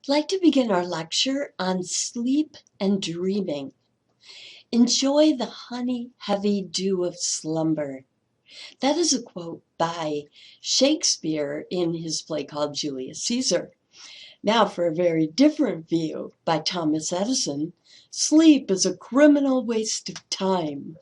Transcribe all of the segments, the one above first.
I'd like to begin our lecture on sleep and dreaming. Enjoy the honey heavy dew of slumber. That is a quote by Shakespeare in his play called Julius Caesar. Now for a very different view by Thomas Edison, sleep is a criminal waste of time.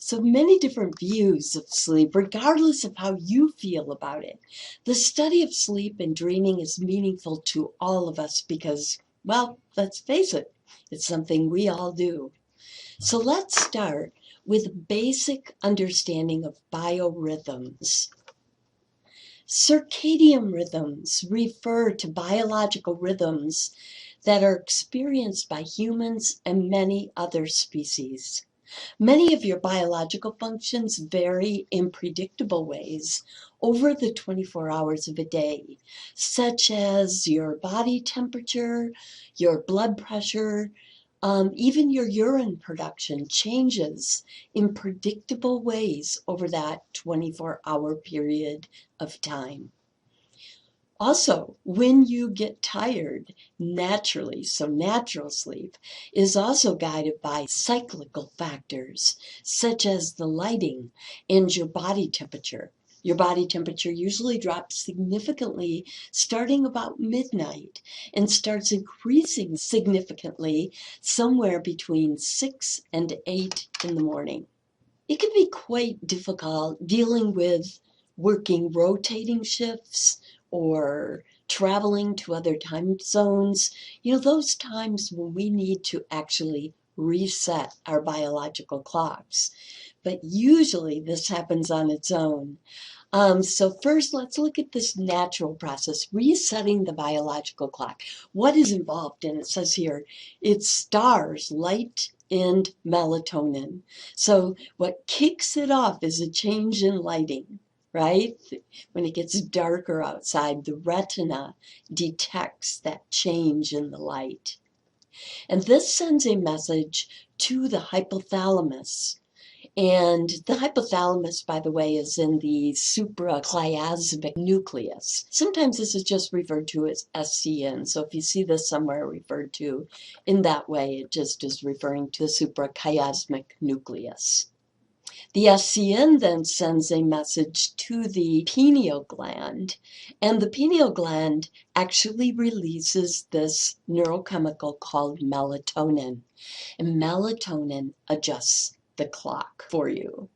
So many different views of sleep, regardless of how you feel about it. The study of sleep and dreaming is meaningful to all of us because, well, let's face it, it's something we all do. So let's start with a basic understanding of biorhythms. Circadian rhythms refer to biological rhythms that are experienced by humans and many other species. Many of your biological functions vary in predictable ways over the 24 hours of a day, such as your body temperature, your blood pressure, even your urine production changes in predictable ways over that 24-hour period of time. Also, when you get tired naturally, so natural sleep is also guided by cyclical factors, such as the lighting and your body temperature. Your body temperature usually drops significantly starting about midnight and starts increasing significantly somewhere between 6 and 8 in the morning. It can be quite difficult dealing with working rotating shifts or traveling to other time zones. Those times when we need to actually reset our biological clocks. But usually this happens on its own. So first, let's look at this natural process, resetting the biological clock. What is involved in it? It says here, it's stars, light, and melatonin. So what kicks it off is a change in lighting, right? When it gets darker outside, the retina detects that change in the light. And this sends a message to the hypothalamus. And the hypothalamus, by the way, is in the suprachiasmatic nucleus. Sometimes this is just referred to as SCN. So if you see this somewhere referred to in that way, it just is referring to the suprachiasmatic nucleus. The SCN then sends a message to the pineal gland, and the pineal gland actually releases this neurochemical called melatonin. And melatonin adjusts the clock for you.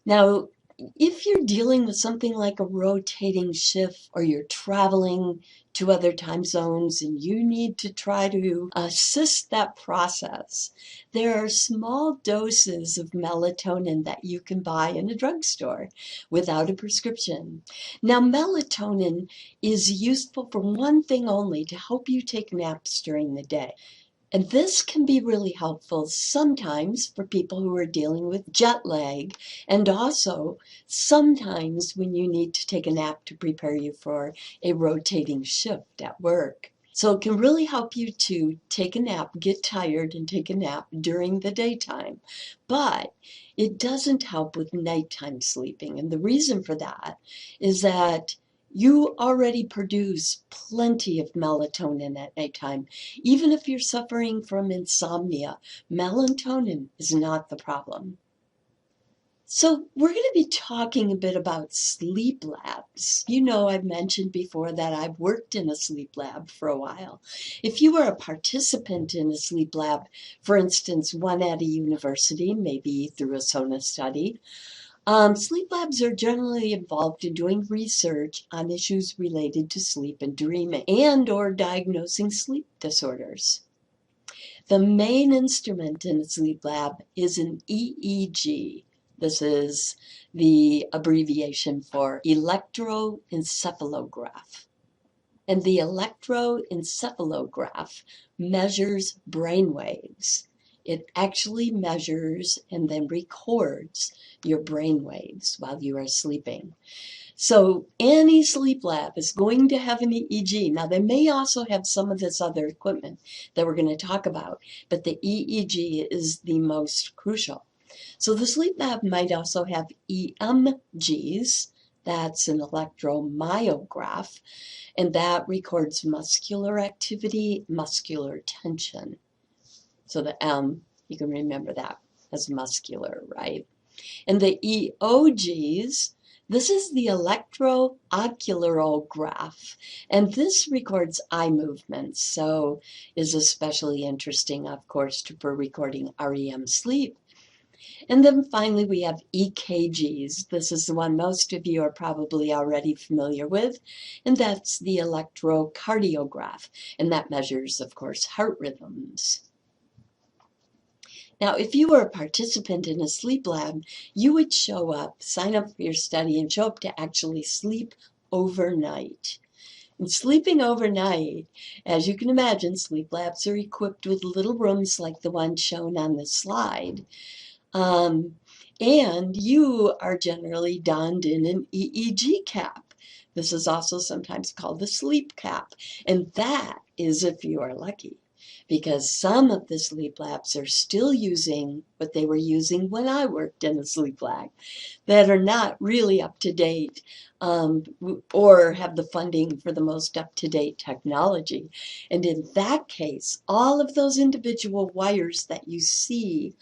Now, if you're dealing with something like a rotating shift or you're traveling to other time zones and you need to try to assist that process, there are small doses of melatonin that you can buy in a drugstore without a prescription. Now, melatonin is useful for one thing only, to help you take naps during the day. And this can be really helpful sometimes for people who are dealing with jet lag, and also sometimes when you need to take a nap to prepare you for a rotating shift at work. So it can really help you to take a nap, get tired and take a nap during the daytime. But it doesn't help with nighttime sleeping. And the reason for that is that you already produce plenty of melatonin at nighttime. Even if you're suffering from insomnia, melatonin is not the problem. So we're going to be talking a bit about sleep labs. I've mentioned before that I've worked in a sleep lab for a while. If you are a participant in a sleep lab, for instance, one at a university, maybe through a SONA study, sleep labs are generally involved in doing research on issues related to sleep and dreaming and or diagnosing sleep disorders. The main instrument in a sleep lab is an EEG. This is the abbreviation for electroencephalograph. And the electroencephalograph measures brain waves. It actually measures and then records your brain waves while you are sleeping. So any sleep lab is going to have an EEG. Now, they may also have some of this other equipment that we're going to talk about, but the EEG is the most crucial. So the sleep lab might also have EMGs, That's an electromyograph, and that records muscular activity, muscular tension. So the M, you can remember that as muscular, right? And the EOGs, this is the electroocularograph, and this records eye movements, so is especially interesting, of course, for recording REM sleep. And then finally we have EKGs. This is the one most of you are probably already familiar with, and that's the electrocardiograph, and that measures, of course, heart rhythms. Now, if you were a participant in a sleep lab, you would show up, sign up for your study, and show up to actually sleep overnight. And sleeping overnight, as you can imagine, sleep labs are equipped with little rooms like the one shown on the slide. And you are generally donned in an EEG cap. This is also sometimes called the sleep cap. And that is if you are lucky, because some of the sleep labs are still using what they were using when I worked in a sleep lab, that are not really up to date, or have the funding for the most up-to-date technology. And in that case, all of those individual wires that you see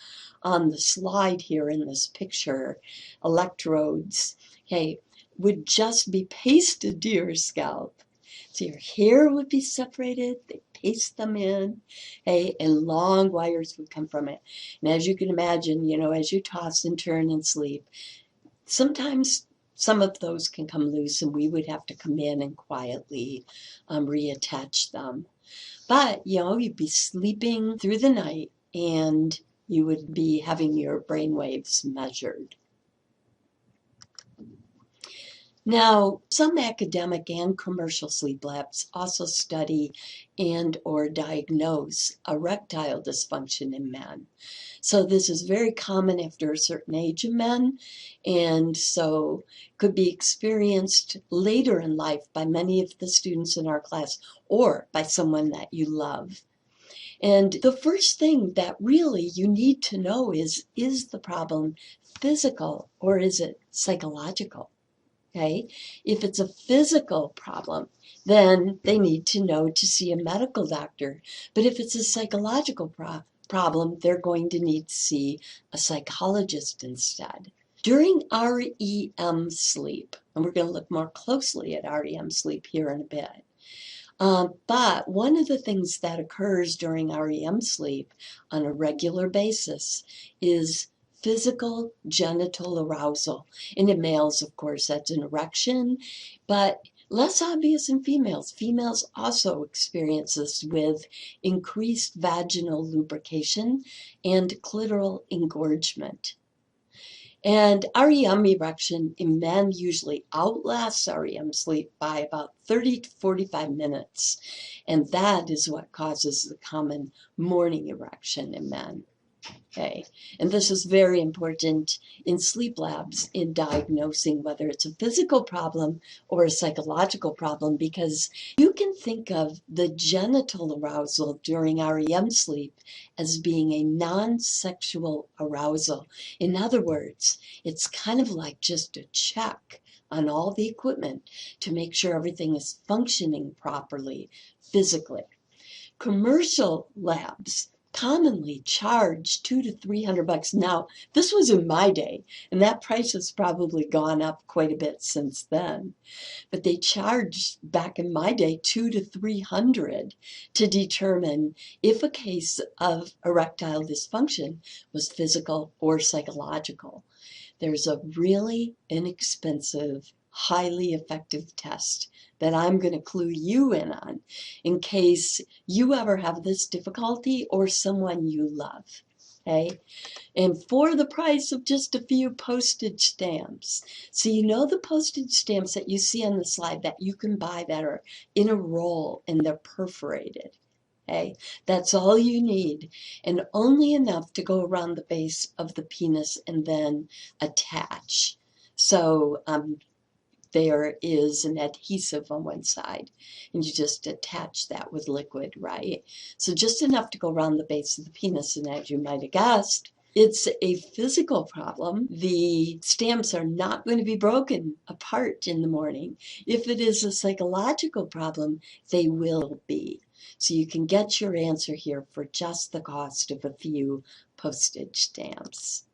on the slide here in this picture, electrodes, okay, would just be pasted to your scalp. So your hair would be separated, they paste them in, okay, and long wires would come from it. And as you can imagine, you know, as you toss and turn and sleep, sometimes some of those can come loose and we would have to come in and quietly reattach them. But, you know, you'd be sleeping through the night and you would be having your brain waves measured. Now, some academic and commercial sleep labs also study and or diagnose erectile dysfunction in men. So this is very common after a certain age in men, and so could be experienced later in life by many of the students in our class or by someone that you love. And the first thing that really you need to know is the problem physical or is it psychological? Okay, if it's a physical problem, then they need to know to see a medical doctor. But if it's a psychological problem, they're going to need to see a psychologist instead. During REM sleep, and we're going to look more closely at REM sleep here in a bit, but one of the things that occurs during REM sleep on a regular basis is physical genital arousal. And in males, of course, that's an erection, but less obvious in females. Females also experience this with increased vaginal lubrication and clitoral engorgement. And REM erection in men usually outlasts REM sleep by about 30 to 45 minutes. And that is what causes the common morning erection in men. Okay, and this is very important in sleep labs in diagnosing whether it's a physical problem or a psychological problem, because you can think of the genital arousal during REM sleep as being a non-sexual arousal. In other words, it's kind of like just a check on all the equipment to make sure everything is functioning properly physically. Commercial labs commonly charge $200 to $300. Now, this was in my day, and that price has probably gone up quite a bit since then. But they charged back in my day $200 to $300 to determine if a case of erectile dysfunction was physical or psychological. There's a really inexpensive, highly effective test that I'm going to clue you in on in case you ever have this difficulty or someone you love. Okay? And for the price of just a few postage stamps. So you know the postage stamps that you see on the slide that you can buy that are in a roll and they're perforated. Okay? That's all you need, and only enough to go around the base of the penis and then attach. So there is an adhesive on one side, and you just attach that with liquid, right? So just enough to go around the base of the penis, and as you might have guessed, it's a physical problem. The stamps are not going to be broken apart in the morning. If it is a psychological problem, they will be. So you can get your answer here for just the cost of a few postage stamps.